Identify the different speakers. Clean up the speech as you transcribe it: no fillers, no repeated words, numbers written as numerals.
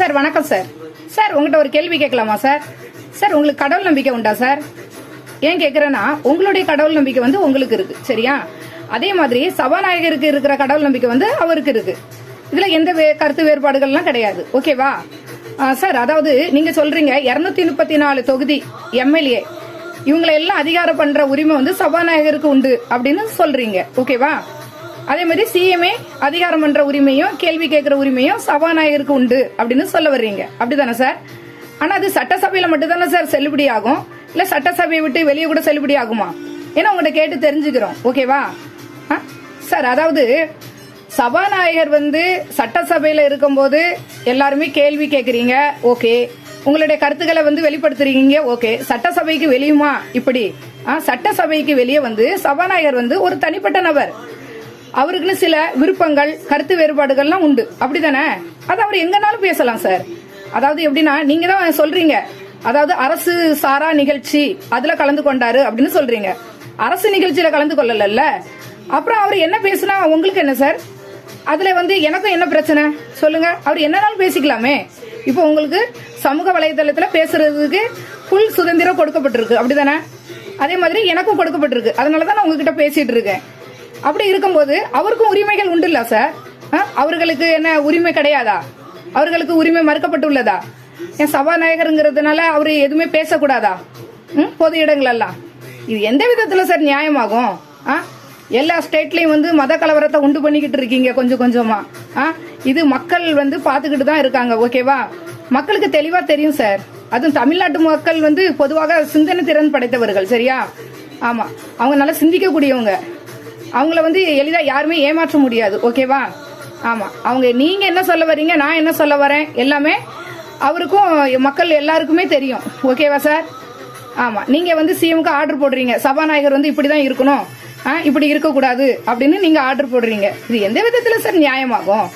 Speaker 1: Sir வணக்கம் sir. Sir உங்கள்கிட்ட ஒரு கேள்வி கேட்கலாமா சார்? சார் உங்களுக்கு கடவுள் நம்பிக்கை உண்டா சார்? ஏன் கேட்குறேன்னா, உங்களுடைய கடவுள் நம்பிக்கை வந்து உங்களுக்கு இருக்கு, சரியா? அதே மாதிரி சபாநாயகருக்கு இருக்கிற கடவுள் நம்பிக்கை வந்து அவருக்கு இருக்கு. இதுல எந்த கருத்து வேறுபாடுகள்லாம் கிடையாது, ஓகேவா சார்? அதாவது நீங்க சொல்றீங்க 234 தொகுதி எம்எல்ஏ இவங்களை எல்லாம் அதிகாரம் பண்ற உரிமை வந்து சபாநாயகருக்கு உண்டு அப்படின்னு சொல்றீங்க, ஓகேவா? அதே மாதிரி சிஎம்ஏ அதிகாரம் பண்ற உரிமையும் கேள்வி கேட்கிற உரிமையும் சபாநாயகருக்கு உண்டு அப்படின்னு சொல்ல வர்றீங்க, அப்படித்தானே சார்? ஆனா அது சட்டசபையில மட்டும் தானே சார் செல்லுபடி ஆகும், இல்ல சட்டசபையை விட்டு வெளியே கூட செல்லுபடி ஆகுமா? ஏன்னா உங்கள்கிட்ட கேட்டு தெரிஞ்சுக்கிறோம், ஓகேவா சார்? அதாவது சபாநாயகர் வந்து சட்டசபையில இருக்கும்போது எல்லாருமே கேள்வி கேட்கறீங்க, ஓகே. உங்களுடைய கருத்துக்களை வந்து வெளிப்படுத்துறீங்க, ஓகே. சட்டசபைக்கு வெளியுமா? இப்படி சட்டசபைக்கு வெளியே வந்து சபாநாயகர் வந்து ஒரு தனிப்பட்ட நபர், அவருக்குன்னு சில விருப்பங்கள் கருத்து வேறுபாடுகள்லாம் உண்டு, அப்படித்தானே? அது அவர் எங்கனாலும் பேசலாம் சார். அதாவது எப்படின்னா, நீங்க தான் சொல்றீங்க, அதாவது அரசு சாரா நிகழ்ச்சி அதுல கலந்து கொண்டாரு அப்படின்னு சொல்றீங்க. அரசு நிகழ்ச்சியில கலந்து கொள்ளல, அப்புறம் அவர் என்ன பேசினா உங்களுக்கு என்ன சார்? அதுல வந்து எனக்கும் என்ன பிரச்சனை சொல்லுங்க? அவர் என்னன்னாலும் பேசிக்கலாமே. இப்போ உங்களுக்கு சமூக வலைதளத்துல பேசுறதுக்கு ஃபுல் சுதந்திரம் கொடுக்கப்பட்டிருக்கு, அப்படிதானே? அதே மாதிரி எனக்கும் கொடுக்கப்பட்டிருக்கு, அதனாலதான் நான் உங்ககிட்ட பேசிட்டு இருக்கேன். அப்படி இருக்கும்போது அவருக்கும் உரிமைகள் உண்டு இல்ல சார்? அவர்களுக்கு என்ன உரிமை கிடையாதா? அவர்களுக்கு உரிமை மறுக்கப்பட்டுள்ளதா? என் சபாநாயகருங்கிறதுனால அவரு எதுவுமே பேசக்கூடாதா பொது இடங்கள் எல்லாம்? இது எந்த விதத்துல சார் நியாயமாகும்? எல்லா ஸ்டேட்லயும் வந்து மத கலவரத்தை உண்டு பண்ணிக்கிட்டு இருக்கீங்க கொஞ்சம் கொஞ்சமா. இது மக்கள் வந்து பாத்துக்கிட்டு தான் இருக்காங்க, ஓகேவா? மக்களுக்கு தெளிவா தெரியும் சார். அதுவும் தமிழ்நாட்டு மக்கள் வந்து பொதுவாக சிந்தனை திறன் படைத்தவர்கள், சரியா? ஆமா, அவங்க நல்லா சிந்திக்க கூடியவங்க. அவங்கள வந்து எளிதா யாருமே ஏமாற்ற முடியாது, ஓகேவா? ஆமா, அவங்க நீங்க என்ன சொல்ல வரீங்க, நான் என்ன சொல்ல வரேன், எல்லாமே அவருக்கும் மக்கள் எல்லாருக்குமே தெரியும், ஓகேவா சார்? ஆமா, நீங்க வந்து சிஎம்க்கு ஆர்டர் போடுறீங்க, சபாநாயகர் வந்து இப்படிதான் இருக்கணும், இப்படி இருக்கக்கூடாது அப்படின்னு நீங்க ஆர்டர் போடுறீங்க. இது எந்த விதத்துல சார் நியாயமாகும்?